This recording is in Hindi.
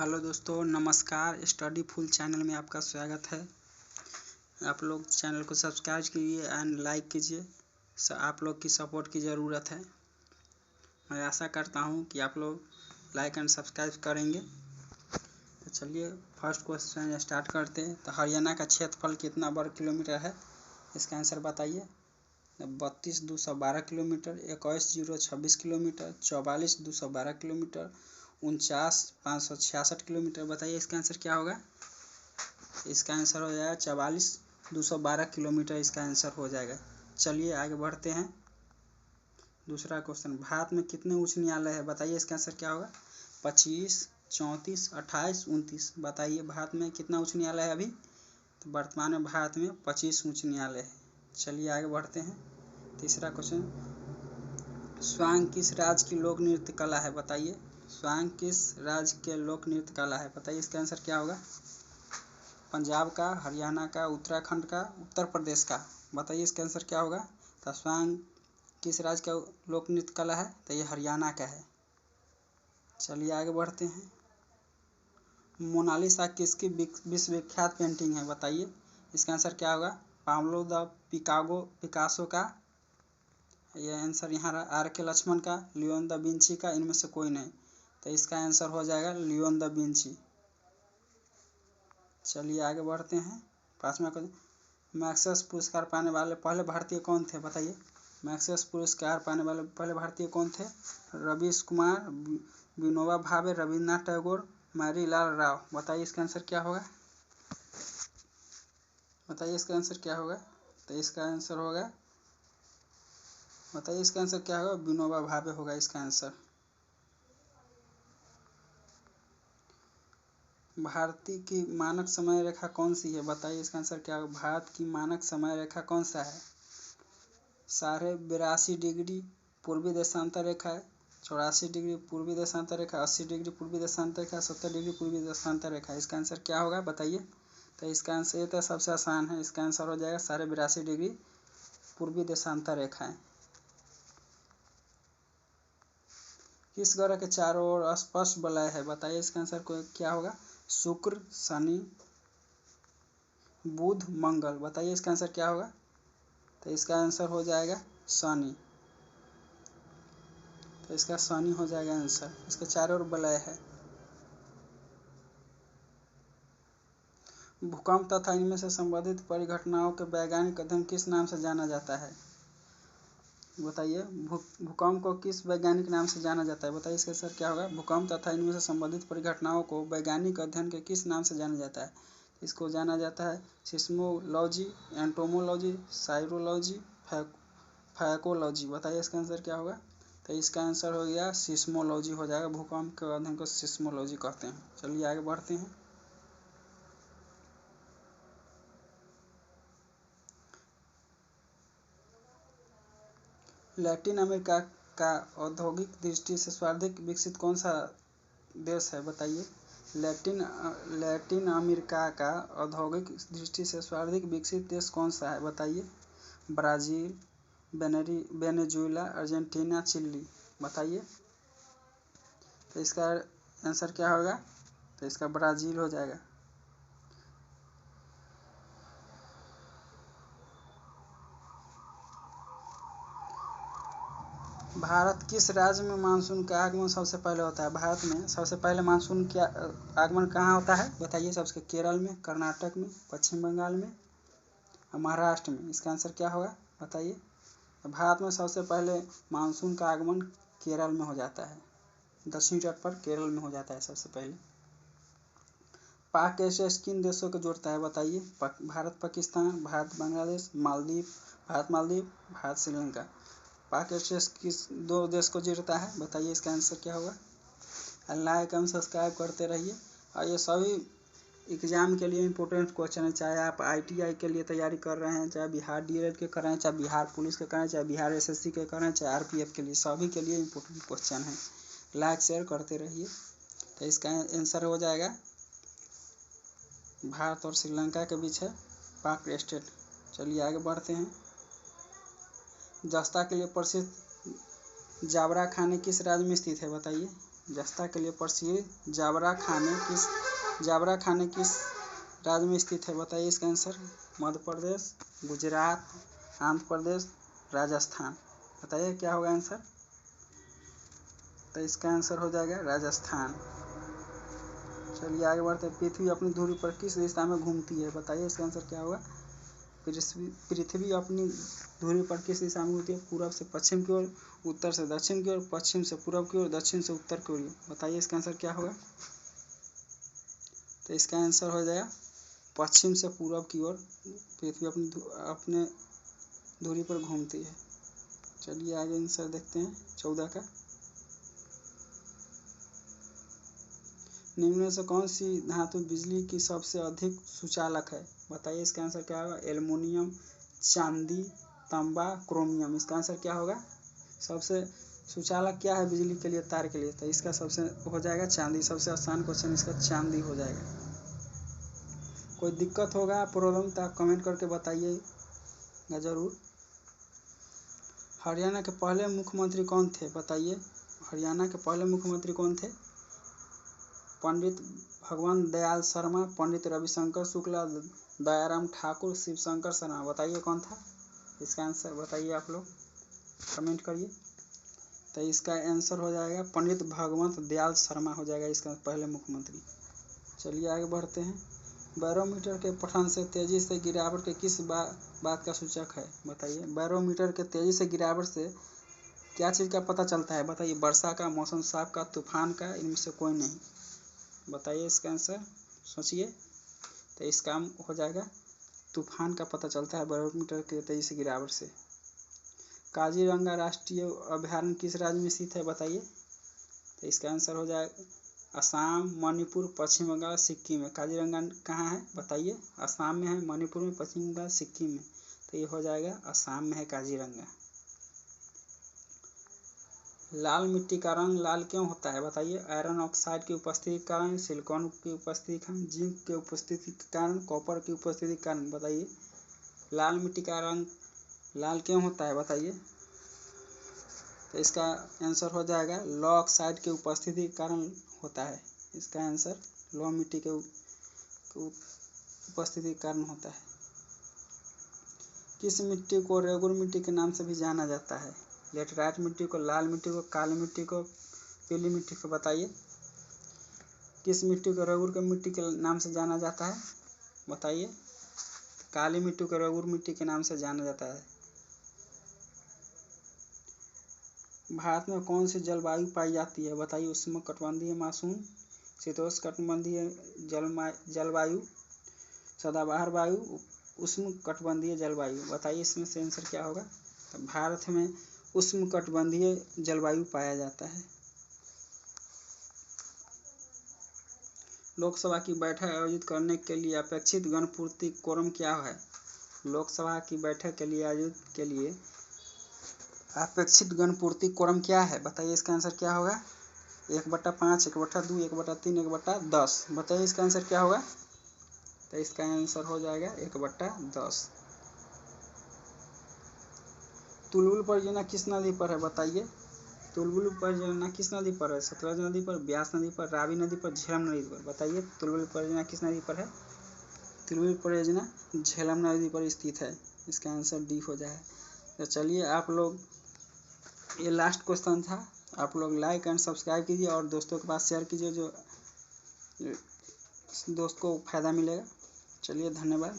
हेलो दोस्तों, नमस्कार। स्टडी फुल चैनल में आपका स्वागत है। आप लोग चैनल को सब्सक्राइब कीजिए एंड लाइक कीजिए। आप लोग की सपोर्ट की ज़रूरत है। मैं आशा करता हूं कि आप लोग लाइक एंड सब्सक्राइब करेंगे। तो चलिए फर्स्ट क्वेश्चन स्टार्ट करते हैं। तो हरियाणा का क्षेत्रफल कितना वर्ग किलोमीटर है? इसका आंसर बताइए। 32,212 किलोमीटर, 21,026 किलोमीटर, 44,212 किलोमीटर, 49,566 किलोमीटर। बताइए इसका आंसर क्या होगा? इसका आंसर हो जाएगा 44,212 किलोमीटर। इसका आंसर हो जाएगा। चलिए आगे बढ़ते हैं। दूसरा क्वेश्चन, भारत में कितने उच्च न्यायालय है? बताइए इसका आंसर क्या होगा? 25, 34, 28, 29। बताइए भारत में कितना उच्च न्यायालय है अभी? तो वर्तमान में भारत में 25 उच्च न्यायालय है। चलिए आगे बढ़ते हैं। तीसरा क्वेश्चन, स्वांग किस राज्य की लोक नृत्य कला है? बताइए स्वांग किस राज्य के लोक नृत्य कला है? बताइए इसका आंसर क्या होगा? पंजाब का, हरियाणा का, उत्तराखंड का, उत्तर प्रदेश का। बताइए इसका आंसर क्या होगा? तो स्वांग किस राज्य का लोक नृत्य कला है? तो ये हरियाणा का है। चलिए आगे बढ़ते हैं। मोनालिसा किसकी विश्वविख्यात पेंटिंग है? बताइए इसका आंसर क्या होगा? पाब्लो द पिकासो का। यह आंसर यहाँ रहा। आर के लक्ष्मण का, लियोन द विंची का, इनमें से कोई नहीं। तो इसका आंसर हो जाएगा लियोन द विंची। चलिए आगे बढ़ते हैं। पांचवा क्वेश्चन, मैक्सेस पुरस्कार पाने वाले पहले भारतीय कौन थे? बताइए मैक्सेस पुरस्कार पाने वाले पहले भारतीय कौन थे? रवीश कुमार, विनोबा भावे, रविन्द्रनाथ टैगोर, मैरीलाल राव। बताइए इसका आंसर क्या होगा? बताइए इसका आंसर क्या होगा? तो इसका आंसर होगा, बताइए इसका आंसर क्या होगा? विनोबा भावे होगा इसका आंसर। भारत की मानक समय रेखा कौन सी है? बताइए इसका आंसर क्या होगा? भारत की मानक समय रेखा कौन सा है? 82.5 डिग्री पूर्वी देशांतर रेखा है, 84 डिग्री पूर्वी देशांतर रेखा, 80 डिग्री पूर्वी देशांतर रेखा, 70 डिग्री पूर्वी देशांतर रेखा। इसका आंसर क्या होगा? बताइए। तो इसका आंसर, ये तो सबसे आसान है। इसका आंसर हो जाएगा 82.5 डिग्री पूर्वी देशांतर रेखाएं। किस ग्रह के चारों ओर स्पष्ट वलय है? बताइए इसका आंसर क्या होगा? शुक्र, शनि, बुध, मंगल। बताइए इसका आंसर क्या होगा? तो इसका आंसर हो जाएगा शनि। तो इसका शनि हो जाएगा आंसर। इसके चारों ओर वलय है। भूकंप तथा इनमें से संबंधित परिघटनाओं के वैज्ञानिक अध्ययन किस नाम से जाना जाता है? बताइए भूकंप को किस वैज्ञानिक नाम से जाना जाता है? बताइए इसका आंसर क्या होगा? भूकंप तथा इनमें से संबंधित परिघटनाओं को वैज्ञानिक अध्ययन के किस नाम से जाना जाता है? इसको जाना जाता है सिस्मोलॉजी, एंटोमोलॉजी, साइरोलॉजी, फैकोलॉजी। बताइए इसका आंसर क्या होगा? तो इसका आंसर हो गया सिस्मोलॉजी हो जाएगा। भूकंप के अध्ययन को सिस्मोलॉजी कहते हैं। चलिए आगे बढ़ते हैं। लैटिन अमेरिका का औद्योगिक दृष्टि से सर्वाधिक विकसित कौन सा देश है? बताइए लैटिन अमेरिका का औद्योगिक दृष्टि से सर्वाधिक विकसित देश कौन सा है? बताइए ब्राज़ील, वेनेजुएला, अर्जेंटीना, चिली। बताइए। तो इसका आंसर क्या होगा? तो इसका ब्राज़ील हो जाएगा। भारत किस राज्य में मानसून का आगमन सबसे पहले होता है? भारत में सबसे पहले मानसून का आगमन कहाँ होता है? बताइए। सबसे केरल में, कर्नाटक में, पश्चिम बंगाल में और महाराष्ट्र में। इसका आंसर क्या होगा? बताइए। भारत में सबसे पहले मानसून का आगमन केरल में हो जाता है। दक्षिणी तट पर केरल में हो जाता है सबसे पहले। पाक एशिया किन देशों को जोड़ता है? बताइए। भारत पाकिस्तान, भारत बांग्लादेश, मालदीव, भारत श्रीलंका। पाक एशिया किस दो देश को जोड़ता है? बताइए इसका आंसर क्या होगा? लाइक एवं सब्सक्राइब करते रहिए। और ये सभी एग्जाम के लिए इंपॉर्टेंट क्वेश्चन है। चाहे आप ITI के लिए तैयारी कर रहे हैं, चाहे बिहार DLED के कर रहे हैं, चाहे बिहार पुलिस के कर रहे हैं, चाहे बिहार SSC के कर रहे हैं, चाहे RPF के लिए, सभी के लिए इंपॉर्टेंट क्वेश्चन है। लाइक शेयर करते रहिए। तो इसका आंसर हो जाएगा भारत और श्रीलंका के बीच है पाक स्टेट। चलिए आगे बढ़ते हैं। जस्ता के लिए प्रसिद्ध जावरा खाने किस राज्य में स्थित है? बताइए। जस्ता के लिए प्रसिद्ध जावरा खाने किस राज्य में स्थित है? बताइए इसका आंसर। मध्य प्रदेश, गुजरात, आंध्र प्रदेश, राजस्थान। बताइए क्या होगा आंसर। तो इसका आंसर हो जाएगा राजस्थान। चलिए आगे बढ़ते हैं। पृथ्वी अपनी धुरी पर किस दिशा में घूमती है? बताइए इसका आंसर क्या होगा। पृथ्वी अपनी धुरी पर किस दिशा में घूमती है? पूर्व से पश्चिम की ओर, उत्तर से दक्षिण की ओर, पश्चिम से पूर्व की ओर, दक्षिण से उत्तर की ओर। बताइए इसका आंसर क्या होगा। तो इसका आंसर हो जाएगा पश्चिम से पूर्व की ओर पृथ्वी अपने धुरी पर घूमती है। चलिए आगे आंसर देखते हैं 14 का। निम्न में से कौन सी धातु बिजली की सबसे अधिक सुचालक है? बताइए इसका आंसर क्या होगा। एल्युमिनियम, चांदी, तांबा, क्रोमियम। इसका आंसर क्या होगा। सबसे सुचालक क्या है बिजली के लिए, तार के लिए? तो इसका सबसे हो जाएगा चांदी। सबसे आसान क्वेश्चन इसका चांदी हो जाएगा। कोई दिक्कत होगा, प्रॉब्लम, तो आप कमेंट करके बताइएगा जरूर। हरियाणा के पहले मुख्यमंत्री कौन थे? बताइए हरियाणा के पहले मुख्यमंत्री कौन थे? पंडित भगवंत दयाल शर्मा, पंडित रविशंकर शुक्ला, दयाराम ठाकुर, शिवशंकर शर्मा। बताइए कौन था। इसका आंसर बताइए आप लोग, कमेंट करिए। तो इसका आंसर हो जाएगा पंडित भगवंत दयाल शर्मा हो जाएगा इसका पहले मुख्यमंत्री। चलिए आगे बढ़ते हैं। बैरोमीटर के पठन से तेजी से गिरावट के किस बात का सूचक है? बताइए। बैरोमीटर के तेजी से गिरावट से क्या चीज़ का पता चलता है? बताइए। वर्षा का, मौसम साफ का, तूफान का, इनमें से कोई नहीं। बताइए इसका आंसर, सोचिए। तो इसका हो जाएगा तूफान का पता चलता है बैरोमीटर के तेजी से गिरावट से। काजीरंगा राष्ट्रीय अभयारण्य किस राज्य में स्थित है? बताइए। तो इसका आंसर हो जाएगा असम, मणिपुर, पश्चिम बंगाल, सिक्किम में। काजीरंगा कहाँ है? बताइए। असम में है, मणिपुर में, पश्चिम बंगाल, सिक्किम में। तो ये हो जाएगा असम में है काजीरंगा। लाल मिट्टी का रंग लाल क्यों होता है? बताइए। आयरन ऑक्साइड की उपस्थिति के कारण, सिलिकॉन की उपस्थिति के कारण, जिंक की उपस्थिति के कारण, कॉपर की उपस्थिति के कारण। बताइए। लाल मिट्टी का रंग लाल क्यों होता है? बताइए। तो इसका आंसर हो जाएगा लौ ऑक्साइड की उपस्थिति के कारण होता है। इसका आंसर लौ मिट्टी के उपस्थिति के कारण होता है। किस मिट्टी को रेगुर मिट्टी के नाम से भी जाना जाता है? लेटराइट मिट्टी को, लाल मिट्टी को, काली मिट्टी को, पीली मिट्टी को। बताइए। किस मिट्टी को रेगुर के मिट्टी के नाम से जाना जाता है? बताइए। काली मिट्टी को रेगुर मिट्टी के नाम से जाना जाता है। भारत में कौन सी जलवायु पाई जाती है? बताइए। उष्णकटिबंधीय मानसून, शीतोष्णकटिबंधीय जलवायु, सदाबहार वायु, उष्णकटिबंधीय जलवायु। बताइए इसमें से आंसर क्या होगा। तो भारत में उष्णकटिबंधीय जलवायु पाया जाता है। लोकसभा की बैठक आयोजित करने के लिए अपेक्षित गणपूर्ति कोरम क्या है? लोकसभा की बैठक के लिए आयोजित के लिए अपेक्षित गणपूर्ति कोरम क्या है? बताइए इसका आंसर क्या होगा। 1/5, 1/2, 1/3, 1/10। बताइए इसका आंसर क्या होगा। तो इसका आंसर हो जाएगा 1/10। तुलबुल परियोजना किस नदी पर है? बताइए। तुलबुल परियोजना किस नदी पर है? सतलज नदी पर, ब्यास नदी पर, रावी नदी पर, झेलम नदी पर। बताइए। तुलबुल परियोजना किस नदी पर है? तुलबुल परियोजना झेलम नदी पर स्थित है। इसका आंसर डी हो जाए। तो चलिए आप लोग, ये लास्ट क्वेश्चन था। आप लोग लाइक एंड सब्सक्राइब कीजिए और दोस्तों के पास शेयर कीजिए, जो दोस्त को फ़ायदा मिलेगा। चलिए धन्यवाद।